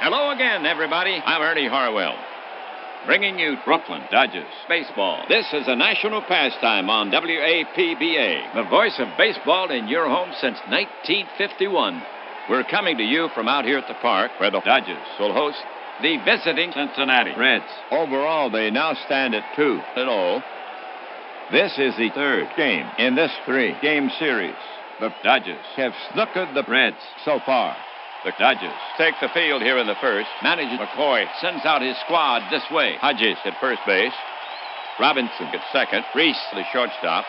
Hello again, everybody. I'm Ernie Harwell, bringing you Brooklyn Dodgers baseball. This is a national pastime on WAPBA, the voice of baseball in your home since 1951. We're coming to you from out here at the park, where the Dodgers will host the visiting Cincinnati Reds. Overall, they now stand at 2-0. This is the third game in this three-game series. The Dodgers have snookered the Reds so far. The Dodgers take the field here in the first. Manager McCoy sends out his squad this way. Hodges at first base. Robinson at second. Reese, the shortstop.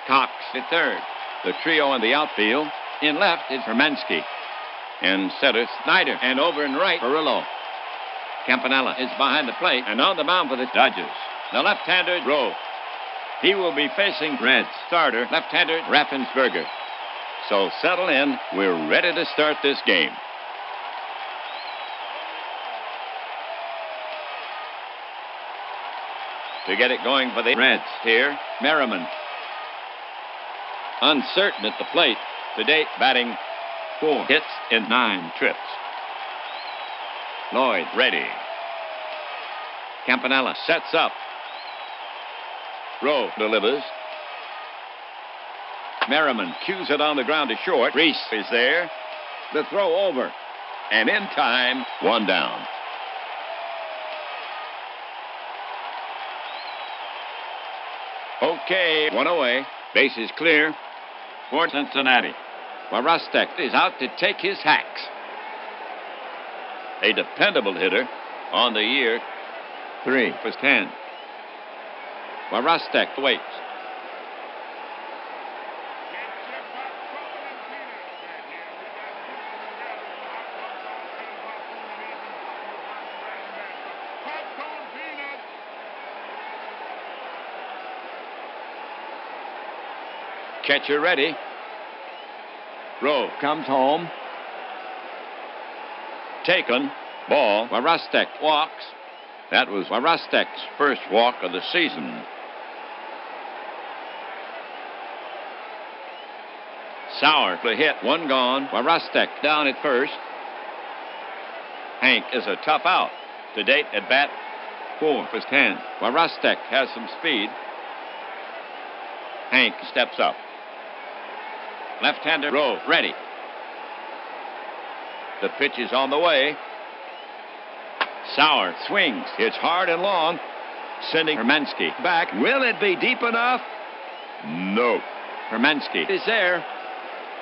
Cox at third. The trio in the outfield. In left is Hermansky. In center, Snyder. And over in right, Perillo. Campanella is behind the plate. And on the mound for the Dodgers, the left-hander, Rowe. He will be facing Reds starter, left-hander Raffensperger. So settle in. We're ready to start this game. To get it going for the Reds here, Merriman. Uncertain at the plate. To date, batting 4 hits in 9 trips. Lloyd ready. Campanella sets up. Rowe delivers. Merriman cues it on the ground to short. Reese is there. The throw over. And in time, 1 down. Okay, 1 away. Base is clear for Cincinnati. Warostek is out to take his hacks. A dependable hitter on the year. 3 for 10. Warostek waits. Catcher ready. Rowe comes home. Taken. Ball. Warostek walks. That was Warostek's first walk of the season. Sauer the hit. 1 gone. Warostek down at first. Hank is a tough out. To date at bat 4 for 10. Warostek has some speed. Hank steps up. Left-hander Rowe ready. The pitch is on the way. Sauer swings. It's hard and long. Sending Hermansky back. Will it be deep enough? No. Hermansky is there.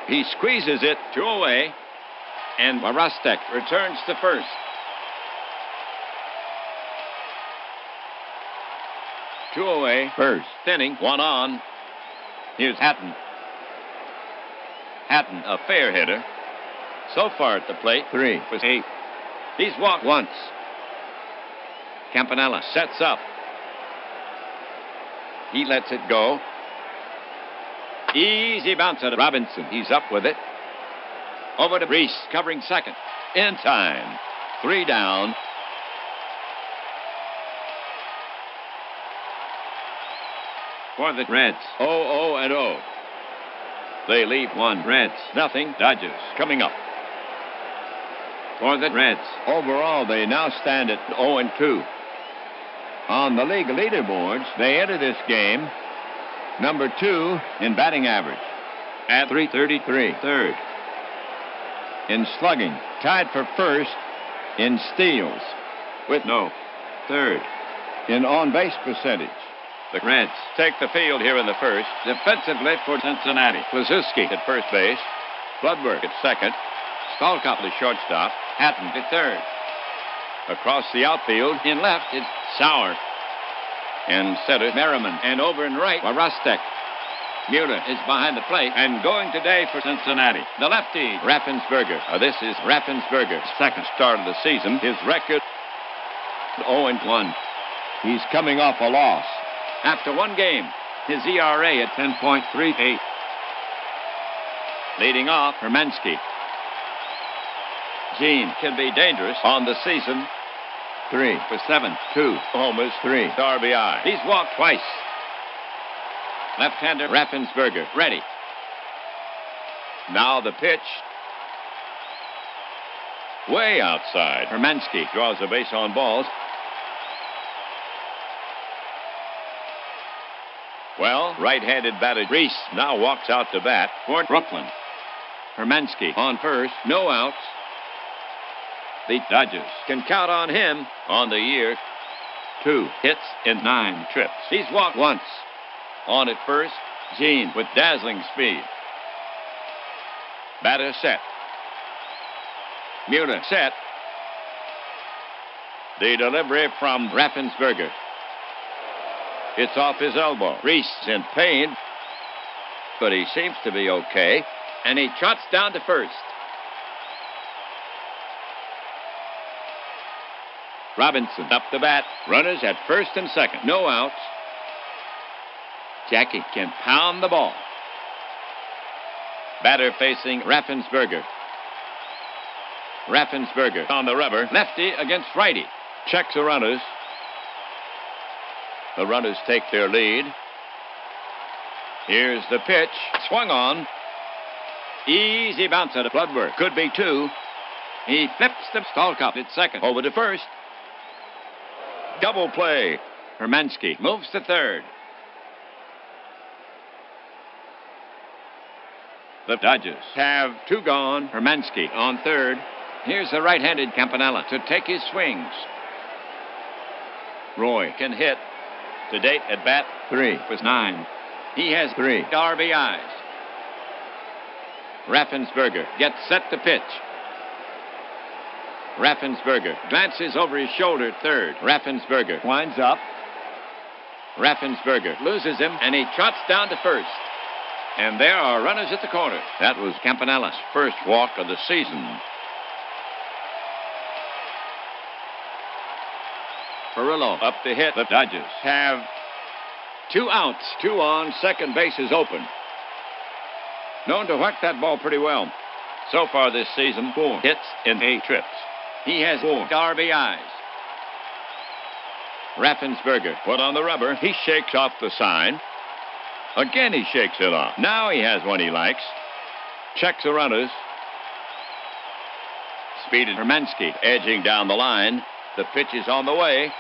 He squeezes it 2 away. And Warostek returns to first. Two away. First. Inning. 1 on. Here's Hatton. Hatton, a fair hitter. So far at the plate, 3 for 8. He's walked once. Campanella sets up. He lets it go. Easy bounce at Robinson. He's up with it. Over to Reese, covering second. In time. 3 down. For the Reds, 0-0-0. They leave 1. Reds, nothing. Dodgers coming up. For the Reds. Overall, they now stand at 0-2. On the league leaderboards, they enter this game number 2 in batting average At 333. Third. In slugging, tied for first in steals With no third. in on-base percentage. The Reds take the field here in the first. Defensively for Cincinnati. Klazuski at first base. Bloodworth at second. Stalkop the shortstop. Hatton at third. Across the outfield, in left, is Sauer. In center, Merriman. And over in right, Warostek. Mueller is behind the plate and going today for Cincinnati. The lefty, Raffensperger. This is Raffensperger's second start of the season. His record, 0-1. He's coming off a loss. After 1 game, his ERA at 10.38. Leading off, Hermansky. Gene can be dangerous on the season. 3 For 7, 2 homers, 3 RBI. He's walked twice. Left-hander Raffensperger ready. Now the pitch. way outside. Hermansky draws a base on balls. Well, right-handed batter Reese now walks out to bat for Brooklyn. Hermansky on first, no outs. The Dodgers can count on him on the year. 2 hits in 9 trips. He's walked once. On at first, Gene with dazzling speed. Batter set. Mueller set. The delivery from Raffensperger. It's off his elbow. Reese in pain, but he seems to be okay. And he trots down to first. Robinson up the bat. Runners at first and second. No outs. Jackie can pound the ball. Batter facing Raffensperger. Raffensperger on the rubber. Lefty against righty. Checks the runners. The runners take their lead. Here's the pitch. Swung on. Easy bounce at a Bloodworth. Could be 2. He flips the Stallcup at second. Over to first. Double play. Hermansky Moves to third. The Dodgers have 2 gone. Hermansky on third. Here's the right-handed Campanella to take his swings. Roy can hit. To date at bat 3 was 9. He has 3 RBIs. Raffensperger gets set to pitch. Raffensperger glances over his shoulder at third. Raffensperger winds up. Raffensperger Loses him, and he trots down to first. And there are runners at the corner. That was Campanella's first walk of the season. Perillo up to hit. The Dodgers have 2 outs. 2 on. Second base is open. Known to whack that ball pretty well. So far this season, 4 hits in 8 trips. He has 4 RBIs. Raffensperger put on the rubber. He shakes off the sign. Again he shakes it off. Now he has one he likes. Checks the runners. Speeded Hermansky edging down the line. The pitch is on the way.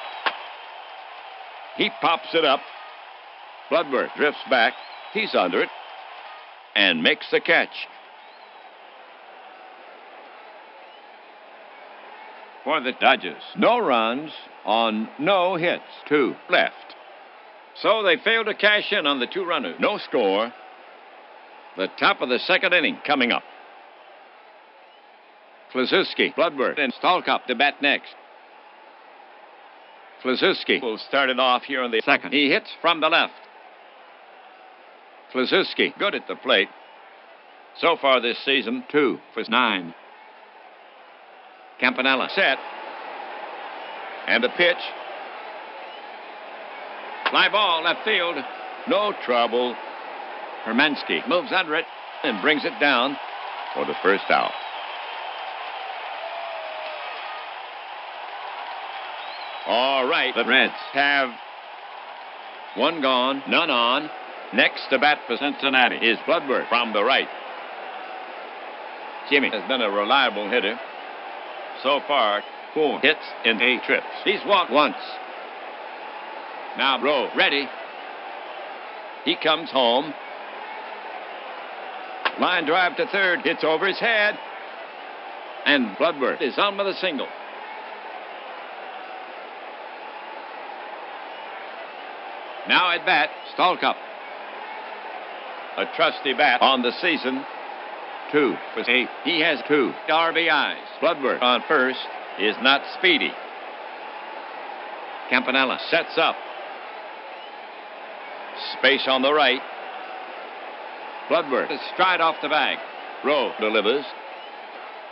He pops it up. Bloodworth drifts back. He's under it. And makes the catch. For the Dodgers, no runs on no hits. 2 left. So they failed to cash in on the 2 runners. No score. The top of the second inning coming up. Kluszewski, Bloodworth, and Stallcup to bat next. Kluszewski will start it off here in the second. He hits from the left. Kluszewski, good at the plate. So far this season, 2 for 9. Campanella set. And the pitch. Fly ball, left field. No trouble. Hermansky moves under it and brings it down for the first out. All right, the Reds have 1 gone, none on. Next to bat for Cincinnati is Bloodworth from the right. Jimmy has been a reliable hitter. So far, 4 hits in 8 trips. He's walked once. Now Rowe ready. He comes home. Line drive to third. Hits over his head. And Bloodworth is on with a single. Now at bat, Stallcup. A trusty bat on the season. 2 for 8. He has 2 RBIs. Bloodworth on first is not speedy. Campanella sets up. Space on the right. Bloodworth is stride off the bag. Rowe delivers.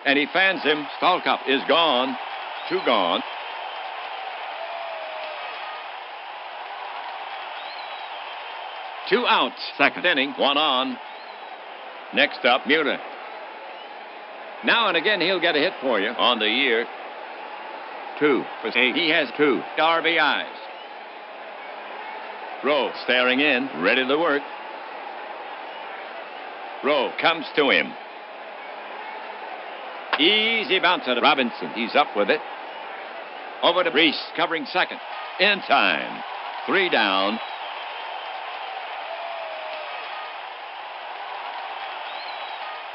And he fans him. Stallcup is gone. 2 gone. Two outs. Second inning. 1 on. Next up, Mueller. Now and again, he'll get a hit for you on the year. 2 for 8. He has 2 RBIs. Rowe staring in, ready to work. Rowe comes to him. Easy bounce at Robinson. He's up with it. Over to Reese, covering second. In time. 3 down.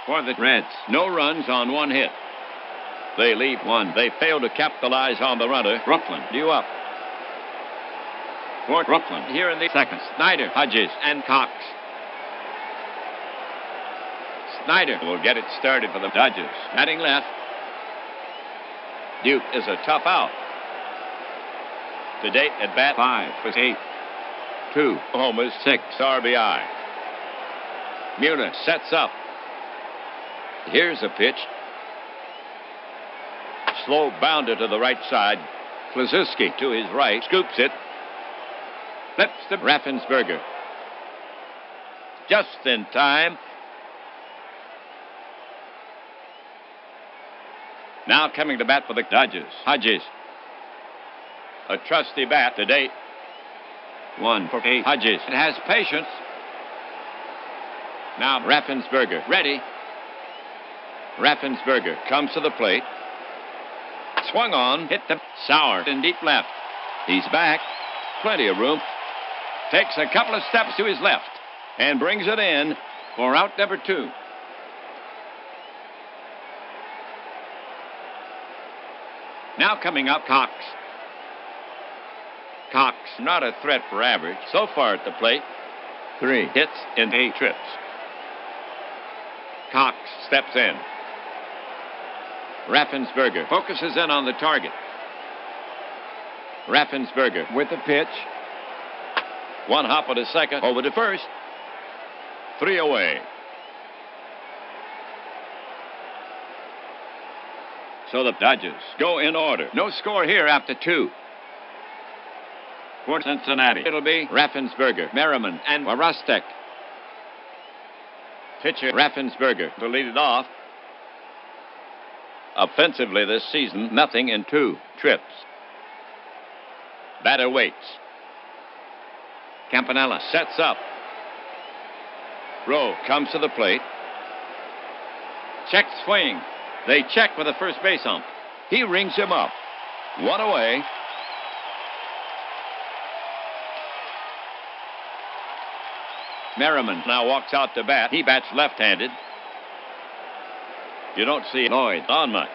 For the Reds, no runs on 1 hit. They leave 1. They fail to capitalize on the runner. Brooklyn due up. For Brooklyn, here in the second. Snyder, Hodges, and Cox. Snyder will get it started for the Dodgers. Batting left. Duke is a tough out. To date, at bat 5 was 8. 2 homers, 6 RBI. Mueller sets up. Here's a pitch. Slow bounder to the right side. Klazuski to his right. Scoops it. Flips to Raffensperger. Just in time. Now coming to bat for the Dodgers. Hodges. A trusty bat to date. 1 for 8. Hodges has patience. Now Raffensperger ready. Raffensperger comes to the plate. Swung on, hit the sour in deep left. He's back. Plenty of room. Takes a couple of steps to his left and brings it in for out number 2. Now coming up, Cox. Cox, not a threat for average. So far at the plate, 3 hits in 8 trips. Cox steps in. Raffensperger focuses in on the target. Raffensperger with the pitch. 1 hop at a second. Over to first. 3 away. So the Dodgers go in order. No score here after 2. For Cincinnati, it'll be Raffensperger, Merriman, and Warostek. Pitcher Raffensperger to lead it off. Offensively this season, nothing in 2 trips. Batter waits. Campanella sets up. Rowe comes to the plate. Check swing. They check with the first base ump. He rings him up. 1 away. Merriman now walks out to bat. He bats left-handed. You don't see Lloyd on much.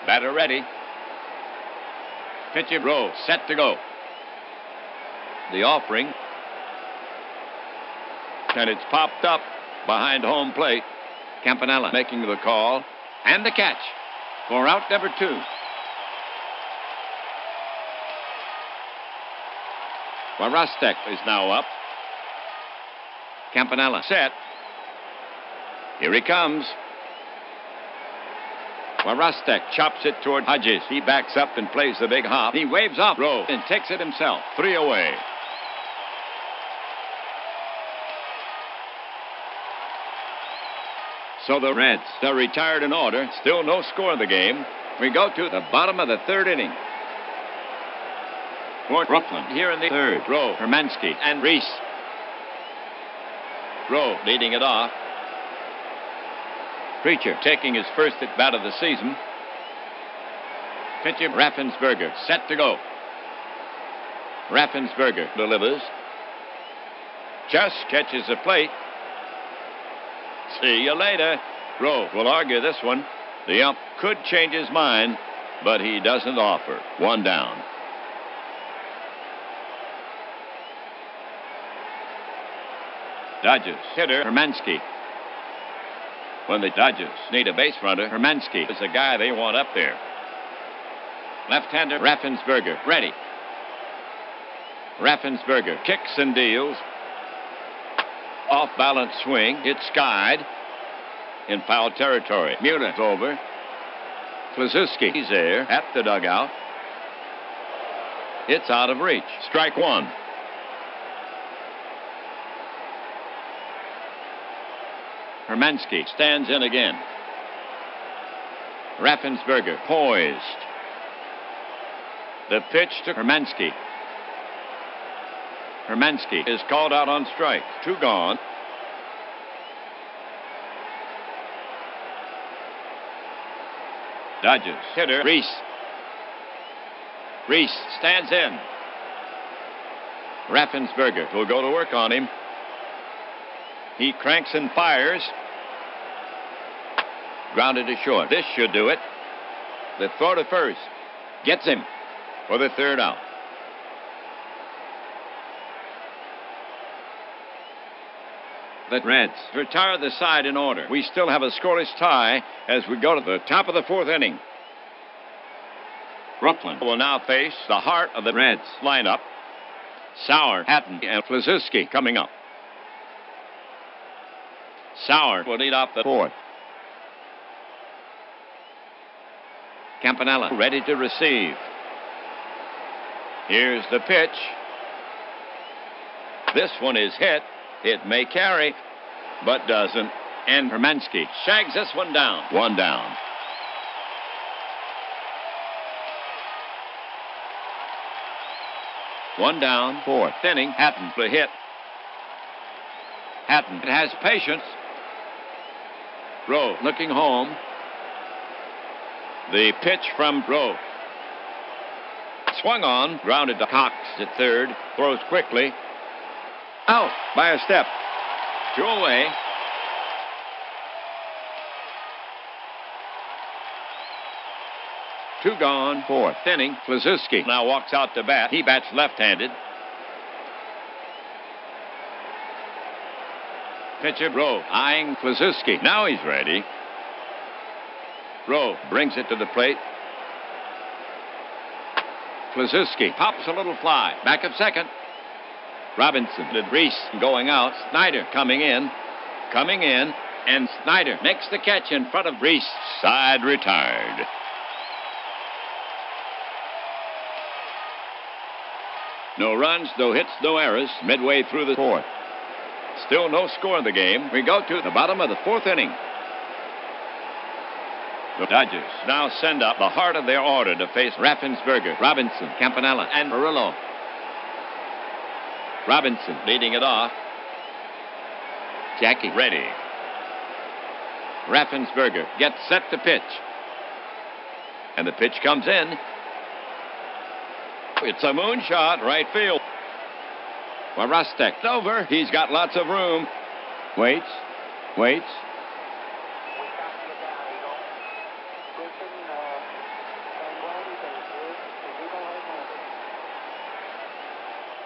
Batter ready. Pitcher Rowe set to go. The offering. And it's popped up behind home plate. Campanella making the call. And the catch for out number 2. Warostek is now up. Campanella set. Here he comes. Warostek chops it toward Hodges. He backs up and plays the big hop. He waves off Rowe and takes it himself. 3 away. So the Reds are retired in order. Still no score in the game. We go to the bottom of the 3rd inning. For Brooklyn, here in the 3rd. Rowe, Hermansky, and Reese. Rowe leading it off. Preacher taking his first at bat of the season. Pitcher Raffensperger set to go. Raffensperger delivers. Just catches the plate. See you later. Rowe will argue this one. The ump could change his mind, but he doesn't offer. 1 down. Dodgers hitter Hermansky. When the Dodgers need a base runner, Hermansky is the guy they want up there. Left-hander Raffensperger ready. Raffensperger kicks and deals. Off-balance swing. It's skied in foul territory. Mueller's over. Klazuski, he's there at the dugout. It's out of reach. Strike 1. Hermansky stands in again. Raffensperger poised. The pitch to Hermansky. Hermansky is called out on strike. 2 gone. Dodgers hitter Reese. Reese stands in. Raffensperger will go to work on him. He cranks and fires. Grounded to short. This should do it. The throw to first. Gets him for the third out. The Reds retire the side in order. We still have a scoreless tie as we go to the top of the fourth inning. Brooklyn will now face the heart of the Reds lineup. Sauer, Hatton, and Flazewski coming up. Sauer will lead off the fourth. Campanella ready to receive. Here's the pitch. This one is hit. It may carry, but doesn't. And Hermansky shags this one down. One down. One down, fourth inning. Hatton to hit. Hatton has patience. Rowe looking home. The pitch from Rowe. Swung on, grounded to Cox at third. Throws quickly. Out by a step. Two away. Two gone, fourth inning. Flazewski now walks out to bat. He bats left-handed. Pitcher Rowe eyeing Flazewski. Now he's ready. Rowe brings it to the plate. Flazewski pops a little fly. Back at second. Robinson to Reese going out. Snyder coming in. Coming in. And Snyder makes the catch in front of Reese. Side retired. No runs, no hits, no errors. Midway through the fourth. Still no score in the game. We go to the bottom of the fourth inning. The Dodgers now send up the heart of their order to face Raffensperger, Robinson, Campanella, and Murillo. Robinson leading it off. Jackie ready. Raffensperger gets set to pitch. And the pitch comes in. It's a moonshot, right field. Warostek's over. He's got lots of room. Waits.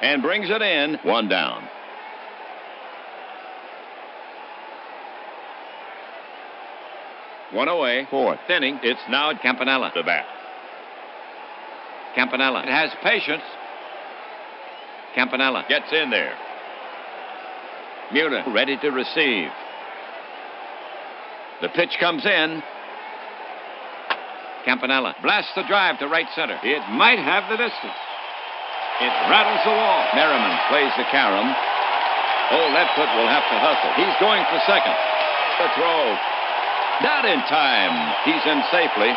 And brings it in. One down. One away. Fourth inning. It's now Campanella to bat. Campanella has patience. Campanella gets in there. Mueller ready to receive. The pitch comes in. Campanella blasts the drive to right center. It might have the distance. It rattles the wall. Merriman plays the carom. Old Ebbet will have to hustle. He's going for second. The throw. Not in time. He's in safely.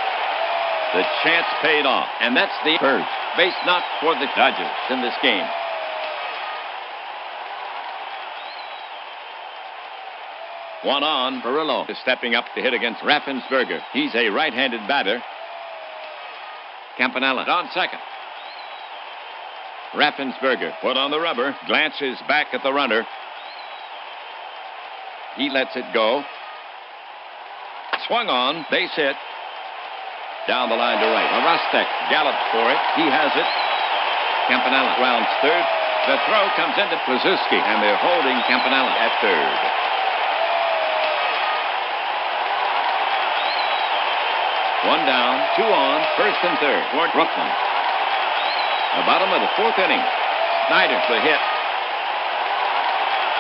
The chance paid off. And that's the first base knock for the Dodgers in this game. One on. Murillo is stepping up to hit against Raffensperger. He's a right-handed batter. Campanella on second. Raffensperger put on the rubber. Glances back at the runner. He lets it go. Swung on. Base hit. Down the line to right. Warostek gallops for it. He has it. Campanella rounds third. The throw comes into Flazewski, and they're holding Campanella at third. One down, two on, first and third for Brooklyn. The bottom of the fourth inning. Snyder the hit.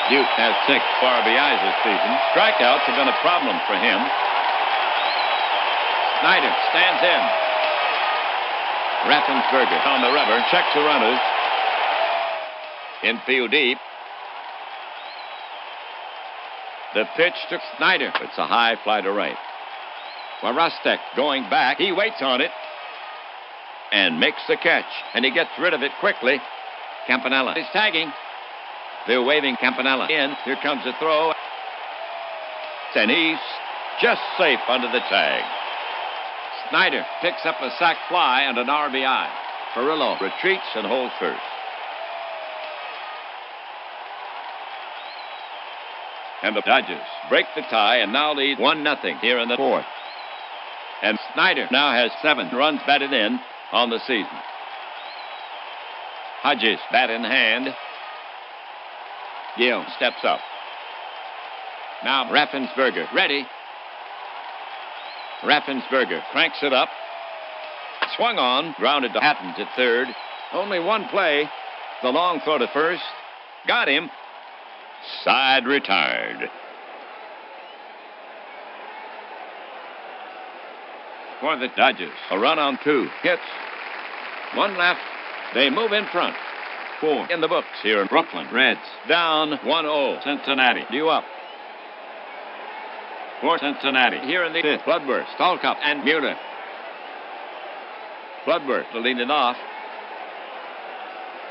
Duke has 6 RBIs this season. Strikeouts have been a problem for him. Snyder stands in. Raffensperger on the rubber. Checks the runners. Infield deep. The pitch to Snyder. It's a high fly to right. Warostek going back. He waits on it and makes the catch. And he gets rid of it quickly. Campanella is tagging. They're waving Campanella in. Here comes the throw. And he's just safe under the tag. Snyder picks up a sac fly and an RBI. Perillo retreats and holds first. And the Dodgers break the tie and now lead 1-0 here in the fourth. And Snyder now has 7 runs batted in on the season. Hodges, bat in hand. Gill steps up. Now Raffensperger ready. Raffensperger cranks it up. Swung on, grounded to Hattons at third. Only one play. The long throw to first. Got him. Side retired. For the Dodgers, a run on 2 hits. 1 left. They move in front. 4 in the books here in Brooklyn. Reds down 1-0. Cincinnati due up. For Cincinnati here in the 5th. Bloodworth, Stallcup, and Mueller. Bloodworth to lead it off.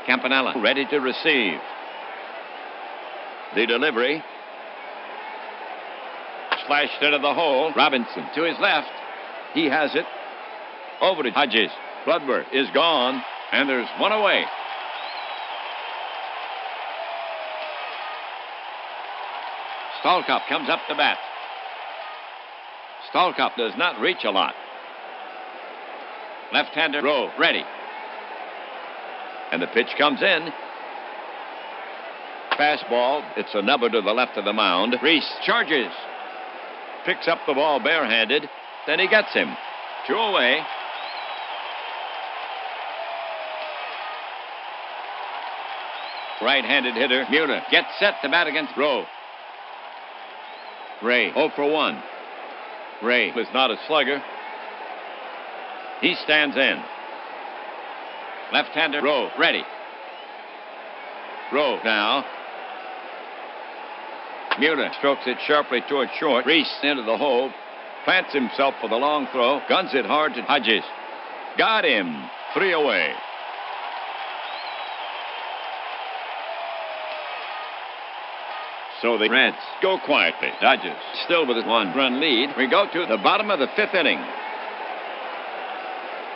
Campanella ready to receive. The delivery. Slashed into the hole. Robinson to his left. He has it. Over to Hodges. Bloodworth is gone, and there's one away. Stallcup comes up to bat. Stallcup does not reach a lot. Left-hander Rowe ready. And the pitch comes in. Fastball. It's a number to the left of the mound. Reese charges. Picks up the ball barehanded. Then he gets him. 2 away. Right-handed hitter Mueller gets set to bat against Rowe. Ray 0 for 1. Ray is not a slugger. He stands in. Left-hander Rowe ready. Rowe now. Mueller strokes it sharply toward short. Reese into the hole. Plants himself for the long throw. Guns it hard to Hodges. Got him. 3 away. So the Reds go quietly. Dodgers still with a 1-run lead. We go to the bottom of the 5th inning.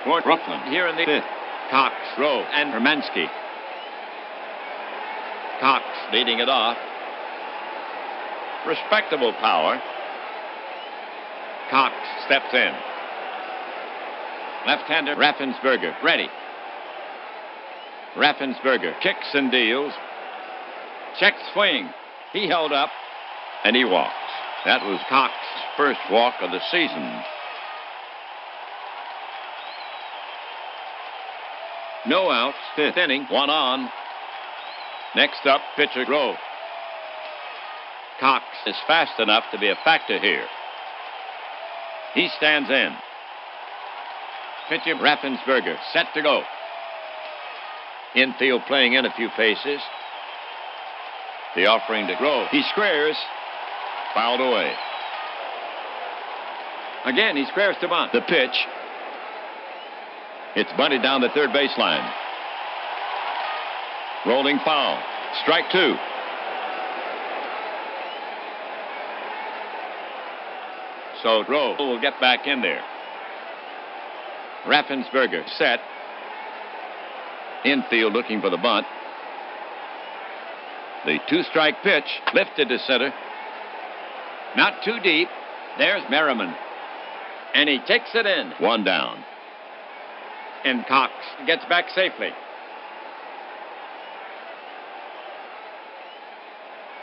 For Brooklyn here in the 5th. Cox, Rowe, and Hermansky. Cox leading it off. Respectable power. Cox steps in. Left-hander Raffensperger ready. Raffensperger kicks and deals. Check swing. He held up, and he walks. That was Cox's first walk of the season. No outs, 5th inning, 1 on. Next up, pitcher Rowe. Cox is fast enough to be a factor here. He stands in. Pitcher Raffensperger set to go. Infield playing in a few paces. The offering to Rowe. He squares. Fouled away. Again, he squares to bunt. The pitch. It's bunted down the third baseline. Rolling foul. Strike 2. So Rowe will get back in there. Raffensperger set. Infield looking for the bunt. The 2-strike pitch lifted to center. Not too deep. There's Merriman. And he takes it in. 1 down. And Cox gets back safely.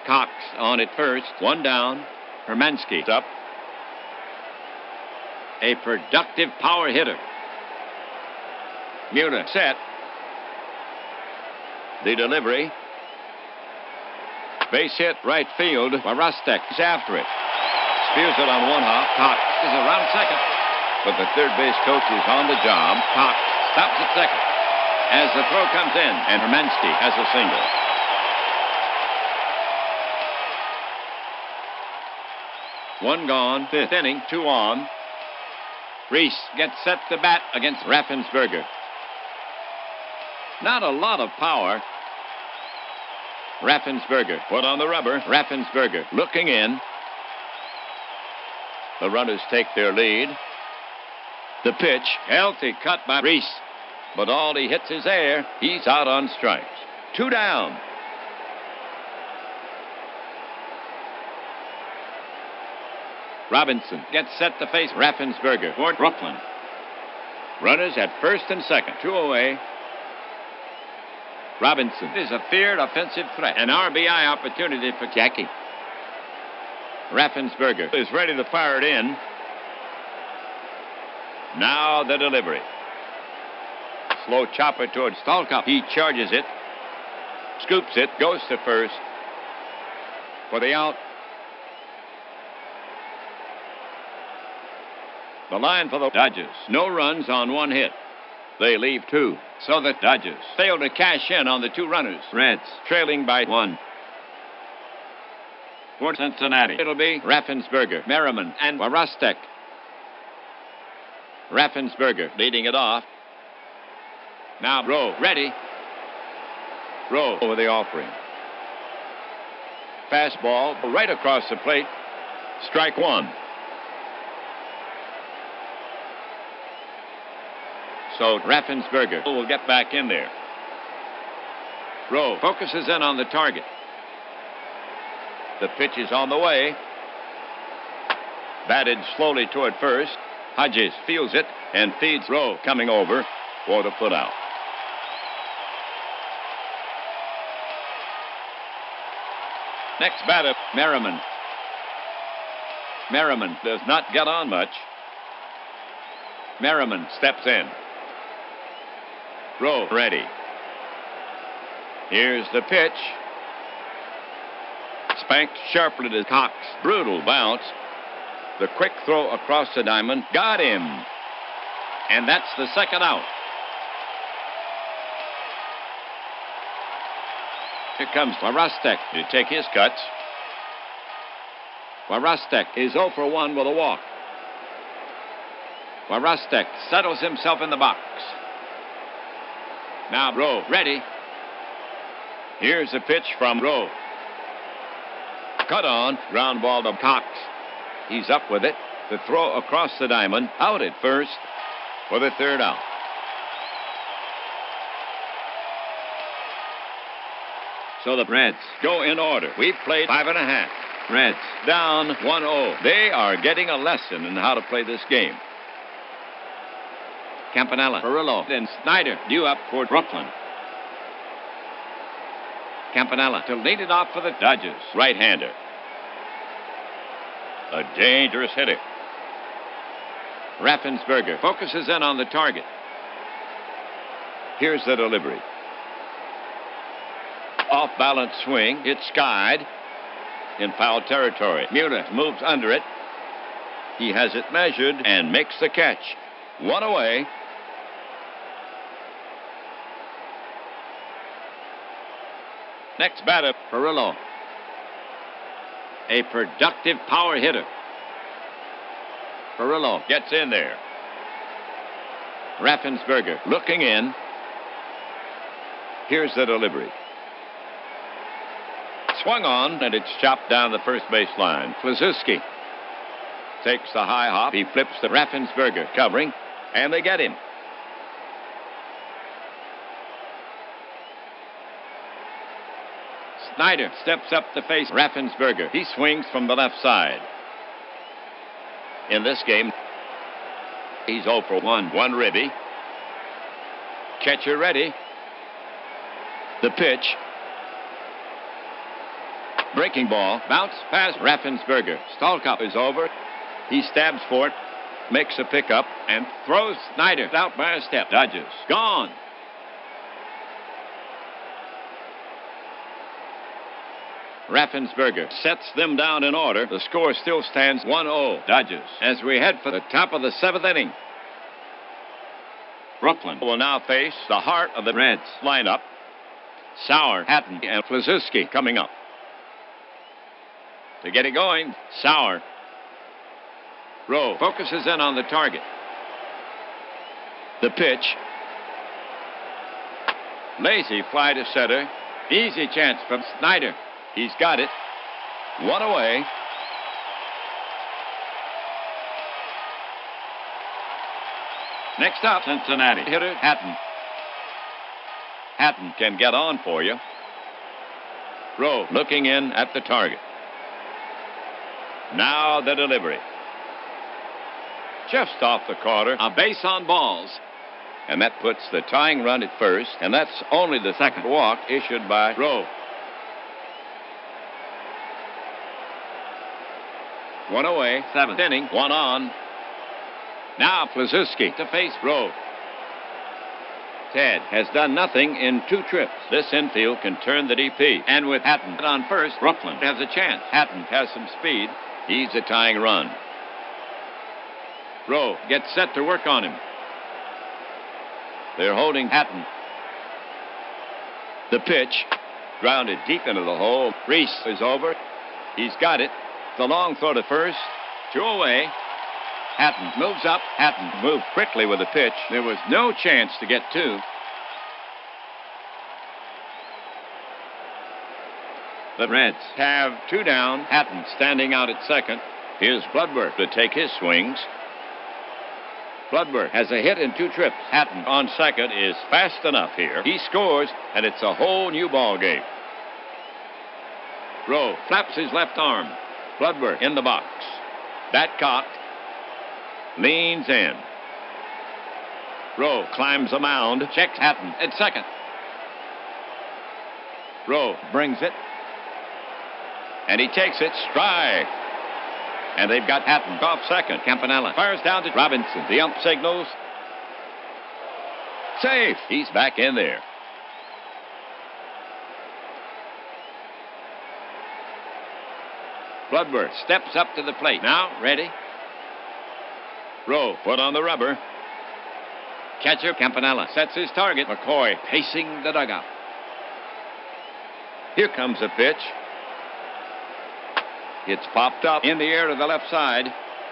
Cox on at first. 1 down. Hermansky's up. A productive power hitter. Mueller set. The delivery. Base hit right field. Rostek is after it. Spears it on 1 hop. Cox is around second. But the third base coach is on the job. Cox stops at second as the throw comes in, and Hermansky has a single. One gone, 5th inning, 2 on. Reese gets set to bat against Raffensperger. Not a lot of power. Raffensperger put on the rubber. Raffensperger looking in. The runners take their lead. The pitch, healthy cut by Reese. But all he hits is air. He's out on strikes. 2 down. Robinson gets set to face Raffensperger for Brooklyn. Runners at first and second. 2 away. Robinson is a feared offensive threat. An RBI opportunity for Jackie. Raffensperger is ready to fire it in. Now the delivery. Slow chopper towards Stalkop. He charges it. Scoops it. Goes to first. For the out. The line for the Dodgers. No runs on 1 hit. They leave 2. So the Dodgers fail to cash in on the 2 runners. Reds trailing by 1. For Cincinnati, it'll be Raffensperger, Merriman, and Warostek. Raffensperger leading it off. Now Rowe ready. Rowe over the offering. Fastball right across the plate. Strike 1. So Raffensperger will get back in there. Rowe focuses in on the target. The pitch is on the way. Batted slowly toward first. Hodges feels it and feeds Rowe coming over for the putout. Next batter, Merriman. Merriman does not get on much. Merriman steps in. Rowe ready. Here's the pitch. Spanked sharply to Cox. Brutal bounce. The quick throw across the diamond got him. And that's the second out. Here comes Warostek to take his cuts. Warostek is 0 for 1 with a walk. Warostek settles himself in the box. Now Rowe ready. Here's the pitch from Rowe. Cut on. Ground ball to Cox. He's up with it. The throw across the diamond. Out at first for the 3rd out. So the Reds go in order. We've played 5.5. Reds down 1-0. They are getting a lesson in how to play this game. Campanella, Perillo, and Snyder due up for Brooklyn. Campanella to lead it off for the Dodgers. Right-hander. A dangerous hitter. Raffensperger focuses in on the target. Here's the delivery. Off-balance swing. It's skied in foul territory. Mueller moves under it. He has it measured and makes the catch. 1 away. Next batter, Perillo. A productive power hitter. Perillo gets in there. Raffensperger looking in. Here's the delivery. Swung on, and it's chopped down the first base line. Kluszewski takes the high hop. He flips the Raffensperger covering, and they get him. Snyder steps up to face Raffensperger. He swings from the left side. In this game, he's 0 for 1. 1 ribby. Catcher ready. The pitch. Breaking ball. Bounce past Raffensperger. Stalkop is over. He stabs for it. Makes a pickup and throws Snyder out by a step. Dodgers gone. Raffensperger sets them down in order. The score still stands 1-0. Dodgers as we head for the top of the 7th inning. Brooklyn will now face the heart of the Reds lineup. Sauer, Hatton, and Kluszewski coming up. To get it going, Sauer. Rowe focuses in on the target. The pitch. Lazy fly to center. Easy chance from Snyder. He's got it. 1 away. Next up, Cincinnati hitter Hatton. Hatton can get on for you. Rowe looking in at the target. Now the delivery. Just off the corner, a base on balls. And that puts the tying run at first, and that's only the second walk issued by Rowe. One away, seventh inning, one on. Now Plazinski to face Rowe. Ted has done nothing in 2 trips. This infield can turn the DP. And with Hatton on first, Brooklyn has a chance. Hatton has some speed. He's a tying run. Rowe gets set to work on him. They're holding Hatton. The pitch, grounded deep into the hole. Reese is over. He's got it. The long throw to first. 2 away. Hatton moves up. Hatton moved quickly with the pitch. There was no chance to get 2. The Reds have 2 down. Hatton standing out at second. Here's Bloodworth to take his swings. Bloodworth has a hit in 2 trips. Hatton on second is fast enough here. He scores, and it's a whole new ball game. Rowe flaps his left arm. Bloodworth in the box. Bat cocked. Leans in. Rowe climbs the mound. Checks Hatton at second. Rowe brings it. And he takes it. Strike. And they've got Hatton off second. Campanella fires down to Robinson. The ump signals. Safe. He's back in there. Bloodworth steps up to the plate. Now, ready. Rowe put on the rubber. Catcher Campanella sets his target. McCoy pacing the dugout. Here comes a pitch. It's popped up in the air to the left side.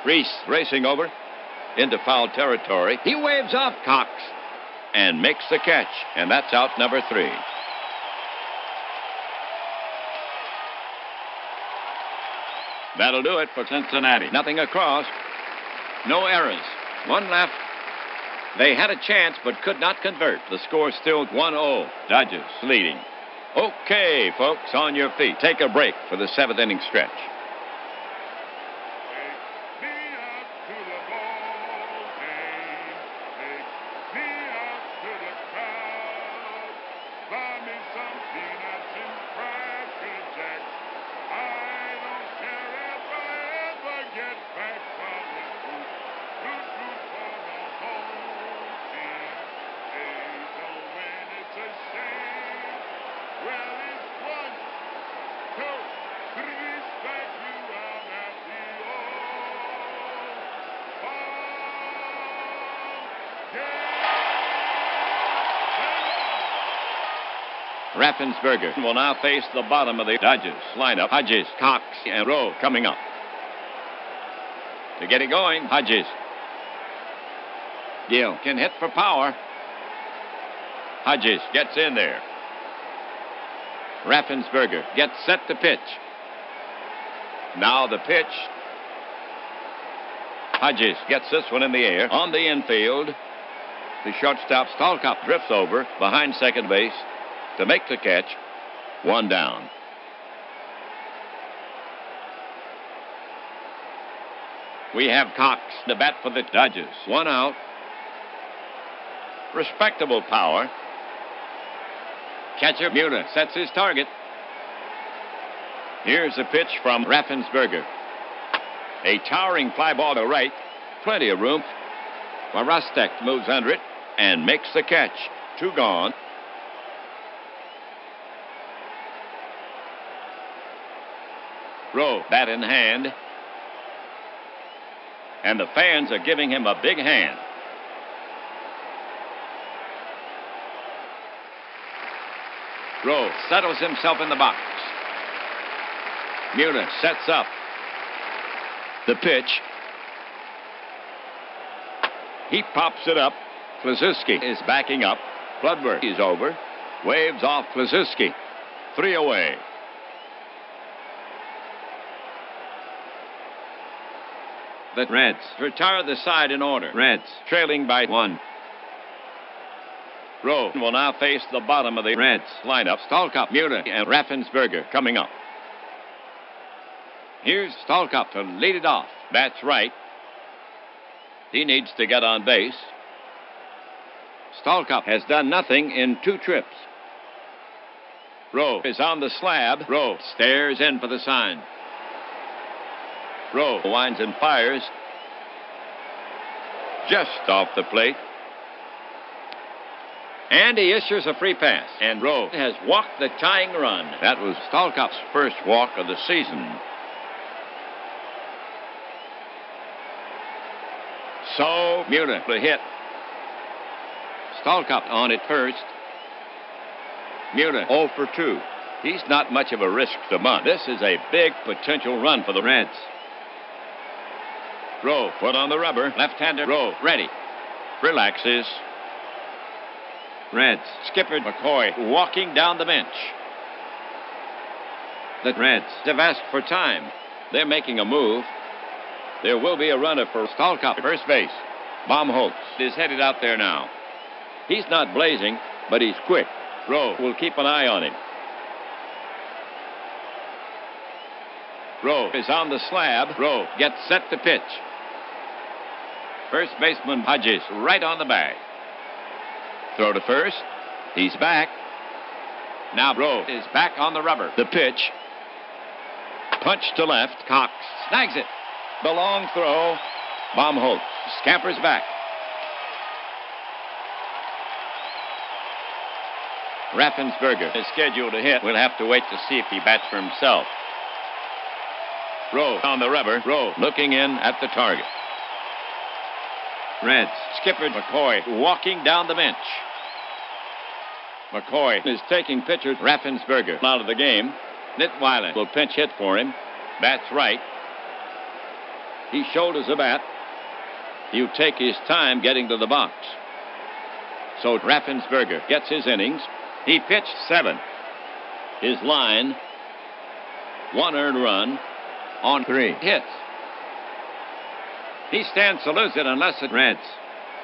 Reese racing over into foul territory. He waves off Cox and makes the catch. And that's out number 3. That'll do it for Cincinnati. Nothing across. No errors. 1 left. They had a chance but could not convert. The score still 1-0. Dodgers leading. Okay, folks, on your feet. Take a break for the 7th inning stretch. Raffensperger will now face the bottom of the Dodgers lineup. Hodges, Cox, and Rowe coming up. To get it going, Hodges. Gill can hit for power. Hodges gets in there. Raffensperger gets set to pitch. Now the pitch. Hodges gets this one in the air. On the infield, the shortstop Stalkop drifts over behind second base to make the catch. 1 down. We have Cox to bat for the Dodgers. 1 out. Respectable power. Catcher Mueller sets his target. Here's a pitch from Raffensperger. A towering fly ball to right. Plenty of room. Marostek moves under it and makes the catch. 2 gone. Rowe, bat in hand. And the fans are giving him a big hand. Rowe settles himself in the box. Mueller sets up. The pitch. He pops it up. Plazinski is backing up. Bloodworth is over. Waves off Plazinski. 3 away. The Reds retire the side in order. Reds trailing by 1. Rowe will now face the bottom of the Reds lineup. Stallcup, Mueller, and Raffensperger coming up. Here's Stallcup to lead it off. That's right. He needs to get on base. Stallcup has done nothing in 2 trips. Rowe is on the slab. Rowe stares in for the sign. Rowe winds and fires. Just off the plate. And he issues a free pass. And Rowe has walked the tying run. That was Stallcup's first walk of the season. So, Mueller, the hit. Stallcup on at first. Mueller 0 for 2. He's not much of a risk to bunt. This is a big potential run for the Reds. Rowe put on the rubber. Left-hander Rowe ready. Relaxes. Reds. Skipper McCoy walking down the bench. The Reds have asked for time. They're making a move. There will be a runner for Stallcup, first base. Baumholtz is headed out there now. He's not blazing, but he's quick. Rowe will keep an eye on him. Rowe is on the slab. Rowe gets set to pitch. First baseman Hodges right on the bag. Throw to first. He's back. Now Rowe is back on the rubber. The pitch. Punch to left. Cox snags it. The long throw. Baumholtz scampers back. Raffensperger is scheduled to hit. We'll have to wait to see if he bats for himself. Rowe on the rubber. Rowe looking in at the target. Reds. Skipper McCoy walking down the bench. McCoy is taking pitcher Raffensperger out of the game. Nitweiler will pinch hit for him. That's right. He shoulders a bat. He'll take his time getting to the box. So Raffensperger gets his innings. He pitched 7. His line, 1 earned run on 3 hits. He stands to lose it unless the Reds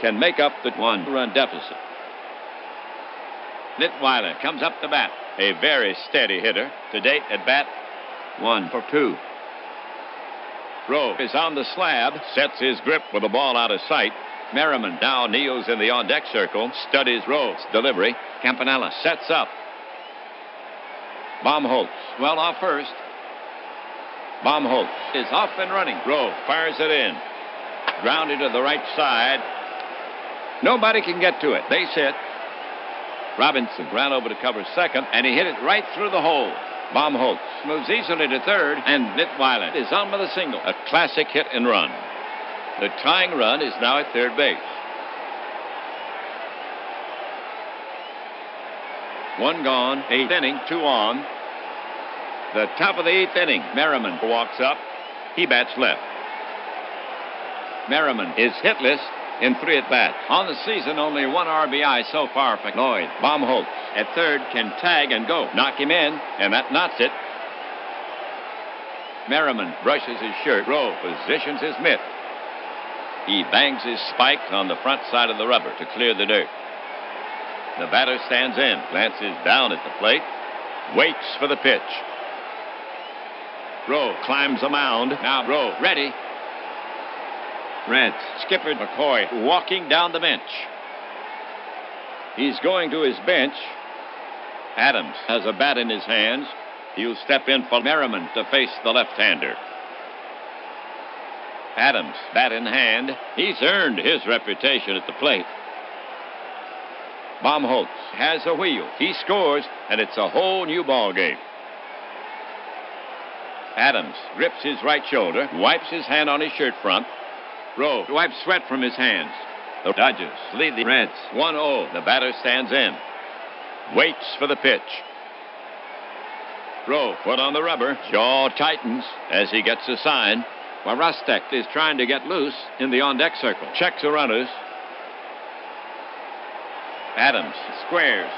can make up the 1-run deficit. Nitweiler comes up to bat. A very steady hitter. To date at bat, 1 for 2. Rowe is on the slab, sets his grip with the ball out of sight. Merriman now kneels in the on-deck circle, studies Rowe's delivery. Campanella sets up. Baumholtz well off first. Baumholtz is off and running. Rowe fires it in. Grounded to the right side. Nobody can get to it. Base hit. Robinson ran over to cover second, and he hit it right through the hole. Baumholtz moves easily to third, and Nitweiler is on with a single. A classic hit and run. The tying run is now at third base. 1 gone, 8th inning, 2 on. The top of the 8th inning, Merriman walks up. He bats left. Merriman is hitless in 3 at-bats. On the season, only 1 RBI so far for Lloyd. Baumholtz at third can tag and go. Knock him in, and that knots it. Merriman brushes his shirt. Rowe positions his mitt. He bangs his spike on the front side of the rubber to clear the dirt. The batter stands in, glances down at the plate, waits for the pitch. Rowe climbs the mound. Now Rowe ready. Reds. Skipper McCoy walking down the bench. He's going to his bench. Adams has a bat in his hands. He'll step in for Merriman to face the left-hander. Adams, bat in hand. He's earned his reputation at the plate. Baumholtz has a wheel. He scores, and it's a whole new ball game. Adams grips his right shoulder, wipes his hand on his shirt front. Rowe wipes sweat from his hands. The Dodgers lead the Reds 1-0. The batter stands in. Waits for the pitch. Rowe put on the rubber. Jaw tightens as he gets a sign. While Rostek is trying to get loose in the on-deck circle. Checks the runners. Adams squares.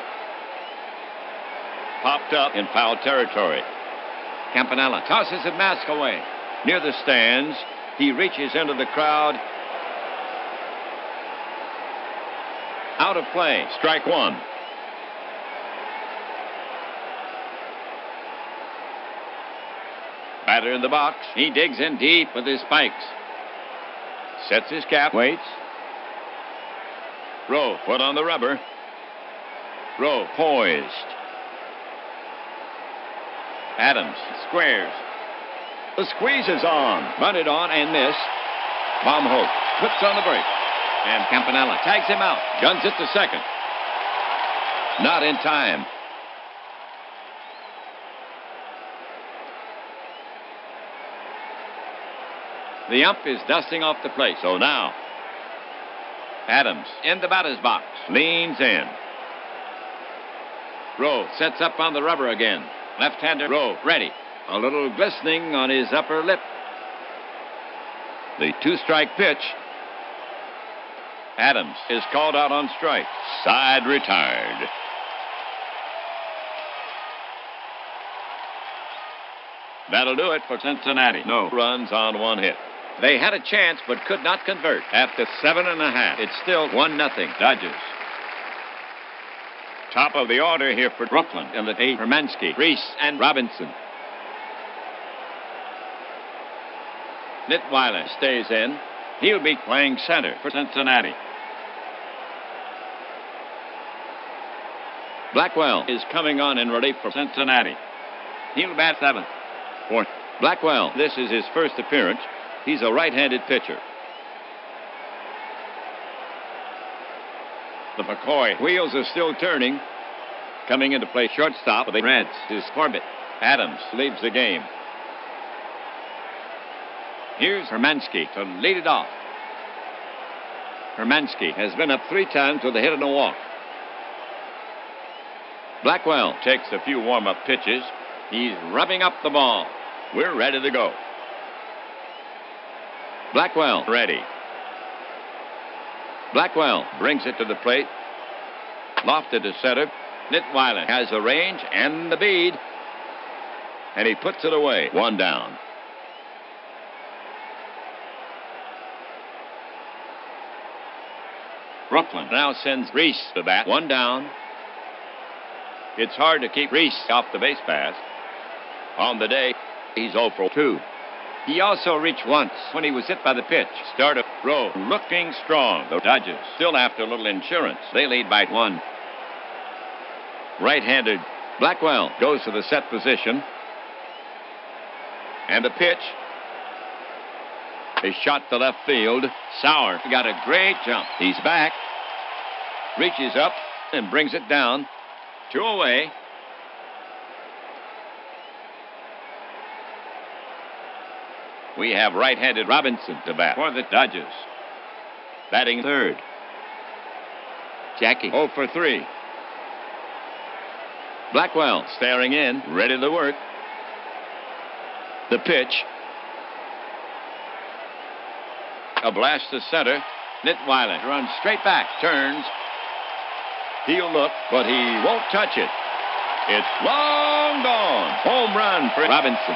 Popped up in foul territory. Campanella tosses a mask away. Near the stands, He reaches into the crowd. Out of play. Strike one. Batter in the box. He digs in deep with his spikes. Sets his cap. Waits. Rowe, foot on the rubber. Rowe, poised. Adams squares. The squeeze is on. Bunted on and missed. Baumholt puts on the brake. And Campanella tags him out. Guns it to second. Not in time. The ump is dusting off the plate. So now, Adams in the batter's box. Leans in. Rowe sets up on the rubber again. Left-hander Rowe ready. A little glistening on his upper lip. The two-strike pitch. Adams is called out on strike. Side retired. That'll do it for Cincinnati. No runs on one hit. They had a chance but could not convert. After 7.5, it's still 1-0 Dodgers. Top of the order here for Brooklyn in the 8th. Hermansky, Reese, and Robinson. Nitweiler stays in. He'll be playing center for Cincinnati. Blackwell is coming on in relief for Cincinnati. He'll bat 7th. 4th. Blackwell, this is his first appearance. He's a right-handed pitcher. The McCoy wheels are still turning. Coming into play shortstop for the Reds is Corbett. Adams leaves the game. Here's Hermansky to lead it off. Hermansky has been up 3 times with a hit and a walk. Blackwell takes a few warm-up pitches. He's rubbing up the ball. We're ready to go. Blackwell ready. Blackwell brings it to the plate. Lofted to center. Nitweiler has the range and the bead. And he puts it away. 1 down. Brooklyn now sends Reese to bat. 1 down. It's hard to keep Reese off the base pass. On the day, he's 0 for 2. He also reached once when he was hit by the pitch. Starter Rowe looking strong. The Dodgers still after a little insurance. They lead by 1. Right-handed Blackwell goes to the set position. And the pitch. A shot to left field. Sauer got a great jump. He's back. Reaches up and brings it down. 2 away. We have right-handed Robinson to bat for the Dodgers. Batting 3rd. Jackie 0 for 3. Blackwell staring in, ready to work. The pitch. A blast to center. Nitweiler runs straight back, turns. He'll look, but he won't touch it. It's long gone. Home run for Robinson.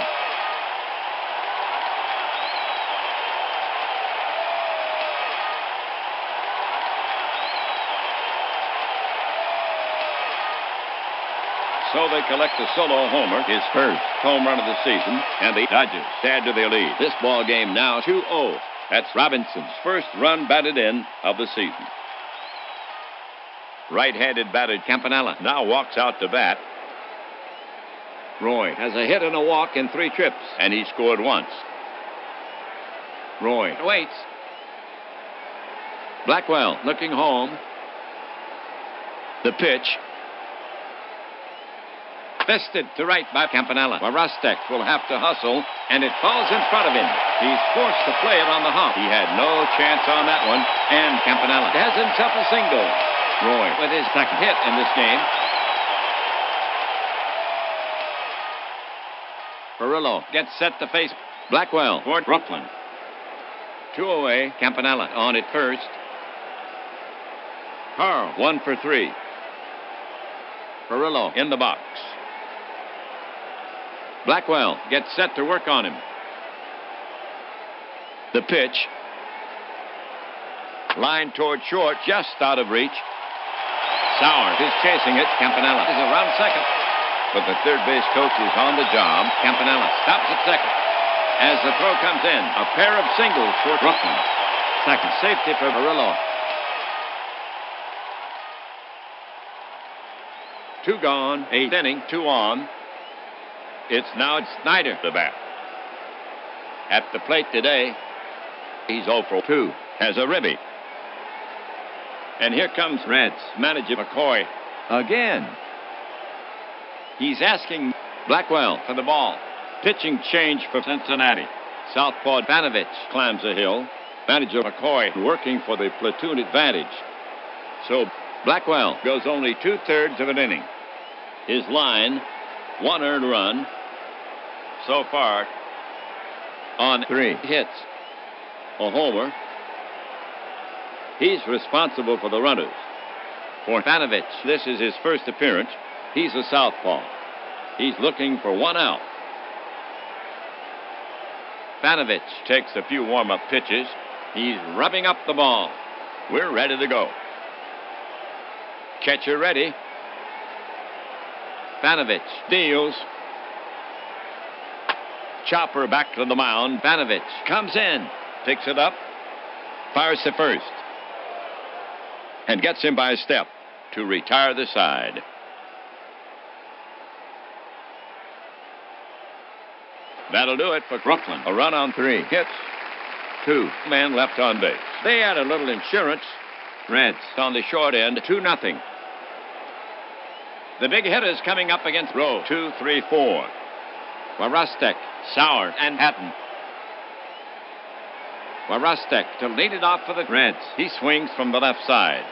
So they collect a solo homer, his first home run of the season, and the Dodgers add to their lead. This ball game now 2-0. That's Robinson's first run batted in of the season. Right-handed batter Campanella now walks out to bat. Roy has a hit and a walk in 3 trips, and he scored once. Roy waits. Blackwell looking home. The pitch. Fisted to right by Campanella. Rostek will have to hustle, and it falls in front of him. He's forced to play it on the hump. He had no chance on that one, and Campanella has himself a single. Roy with his second hit in this game. Perillo gets set to face Blackwell for Brooklyn. 2 away. Campanella on at first. Carl 1 for 3. Perillo in the box. Blackwell gets set to work on him. The pitch. Line toward short, just out of reach. Sauer is chasing it. Campanella is around second. But the third base coach is on the job. Campanella stops at second. As the throw comes in, a pair of singles for Brooklyn. Second safety for Murillo. 2 gone, 8th inning, 2 on. It's now Snyder, the bat. At the plate today, he's 0 for 2. Has a ribby. And here comes Reds manager McCoy again. He's asking Blackwell for the ball. Pitching change for Cincinnati. Southpaw Banovich climbs a hill. Manager McCoy working for the platoon advantage. So Blackwell goes only 2/3 of an inning. His line, 1 earned run. So far on 3 hits. A homer. He's responsible for the runners. For Banovich, this is his first appearance. He's a southpaw. He's looking for 1 out. Banovich takes a few warm-up pitches. He's rubbing up the ball. We're ready to go. Catcher ready. Banovich deals. Chopper back to the mound. Banovich comes in. Picks it up. Fires to first. And gets him by a step to retire the side. That'll do it for Brooklyn. A run on 3 hits. 2 men left on base. They had a little insurance. Reds on the short end, 2-0. The big hitters coming up against Rowe. 2, 3, 4. Warostek, Sauer, and Hatton. Warostek to lead it off for the Reds. He swings from the left side.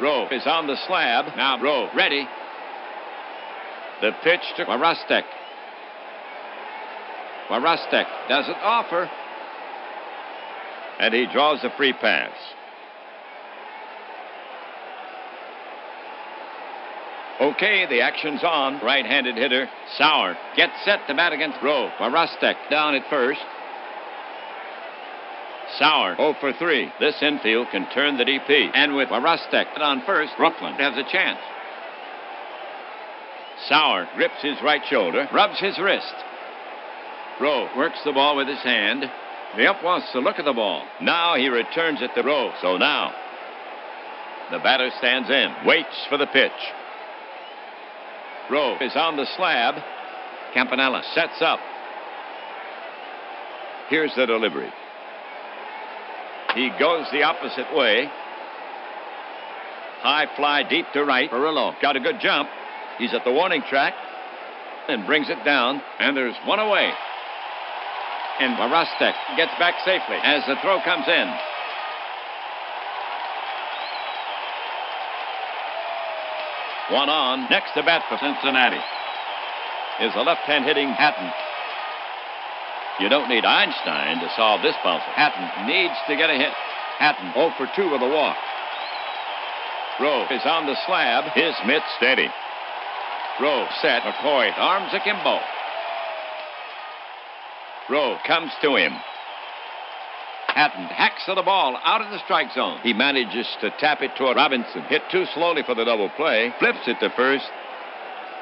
Rowe is on the slab. Now Rowe ready. The pitch to Warostek. Warostek doesn't offer. And he draws a free pass. Okay, the action's on. Right-handed hitter, Sauer, gets set to bat against Rowe. Warostek down at first. Sauer 0 for 3. This infield can turn the DP. And with Warostek on first, Brooklyn has a chance. Sauer grips his right shoulder, rubs his wrist. Rowe works the ball with his hand. The ump wants to look at the ball. Now he returns it to Rowe. So now, the batter stands in, waits for the pitch. Rowe is on the slab. Campanella sets up. Here's the delivery. He goes the opposite way. High fly deep to right. Murillo got a good jump. He's at the warning track and brings it down, and there's 1 away. And Warostek gets back safely as the throw comes in. One on. Next to bat for Cincinnati is a left-hand hitting Hatton. You don't need Einstein to solve this puzzle. Hatton needs to get a hit. Hatton 0 for 2 with a walk. Rowe is on the slab. His mitt steady. Rowe set. McCoy arms akimbo. Rowe comes to him. Hatton hacks at the ball out of the strike zone. He manages to tap it toward Robinson. Hit too slowly for the double play. Flips it to first.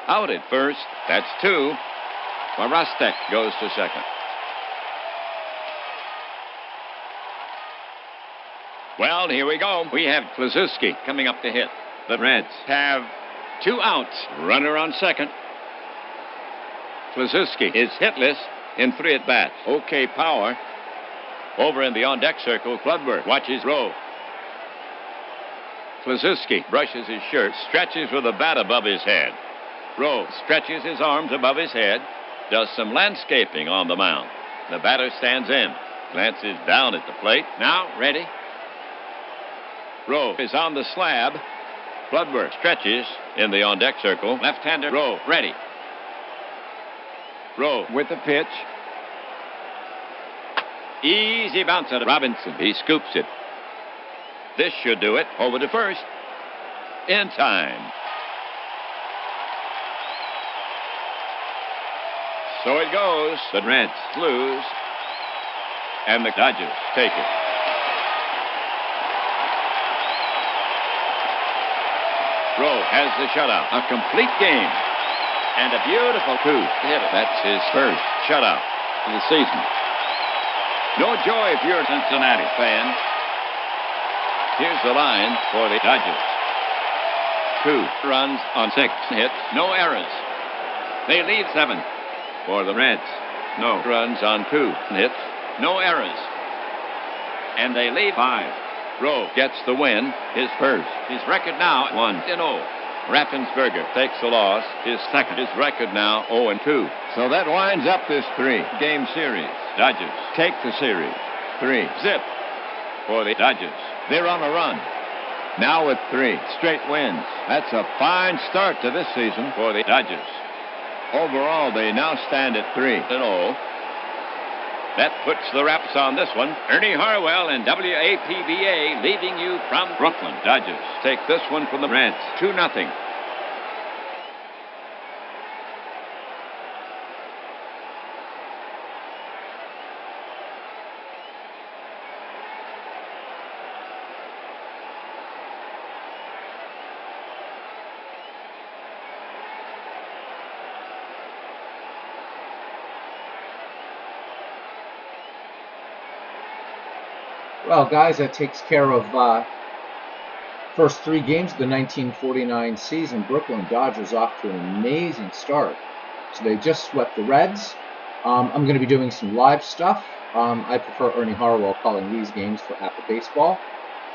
Out at first. That's 2. Warostek goes to second. Well, here we go. We have Kluszewski coming up to hit. The Reds have 2 outs. Runner on second. Kluszewski is hitless in 3 at-bats. Okay power. Over in the on-deck circle, Cludberg watches Rowe. Kluszewski brushes his shirt, stretches with a bat above his head. Rowe stretches his arms above his head, does some landscaping on the mound. The batter stands in, glances down at the plate. Now, ready. Rowe is on the slab. Cludberg stretches in the on-deck circle. Left-hander Rowe, ready. Rowe with the pitch. Easy bounce at Robinson. He scoops it. This should do it. Over to first. In time. So it goes. The Reds lose, and the Dodgers take it. Rowe has the shutout. A complete game. And a beautiful two hit. That's his first shutout of the season. No joy if you're a Cincinnati fan. Here's the line for the Dodgers. 2 runs on 6 hits. No errors. They lead 7 for the Reds. No runs on 2 hits. No errors. And they lead 5. Rowe gets the win, his first. His record now 1-0. Raffensperger takes the loss, his second. His record now 0-2. So that winds up this 3-game series. Dodgers Take the series. 3-zip for the Dodgers. They're on a run. Now with 3 straight wins. That's a fine start to this season For the Dodgers. Overall, they now stand at 3-0. That puts the wraps on this one. Ernie Harwell and WAPBA leaving you from Brooklyn. Dodgers take this one from the Reds. 2-0. Well, guys, that takes care of first 3 games of the 1949 season. Brooklyn Dodgers off to an amazing start. So they just swept the Reds. I'm going to be doing some live stuff. I prefer Ernie Harwell calling these games for Apple Baseball.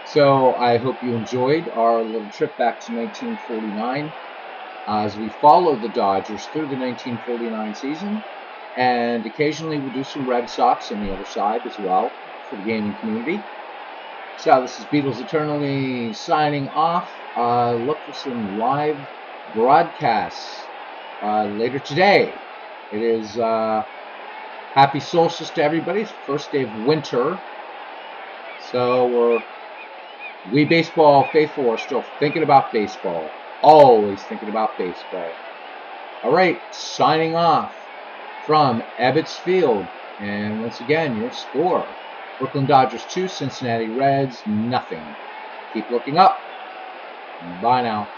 So I hope you enjoyed our little trip back to 1949 as we follow the Dodgers through the 1949 season. And occasionally we'll do some Red Sox on the other side as well for the gaming community. So this is Beatles Eternally signing off. Look for some live broadcasts later today. It is happy solstice to everybody. It's the first day of winter. So we baseball faithful are still thinking about baseball. Always thinking about baseball. All right, signing off from Ebbet's Field. And once again, your score. Brooklyn Dodgers 2, Cincinnati Reds nothing. Keep looking up. Bye now.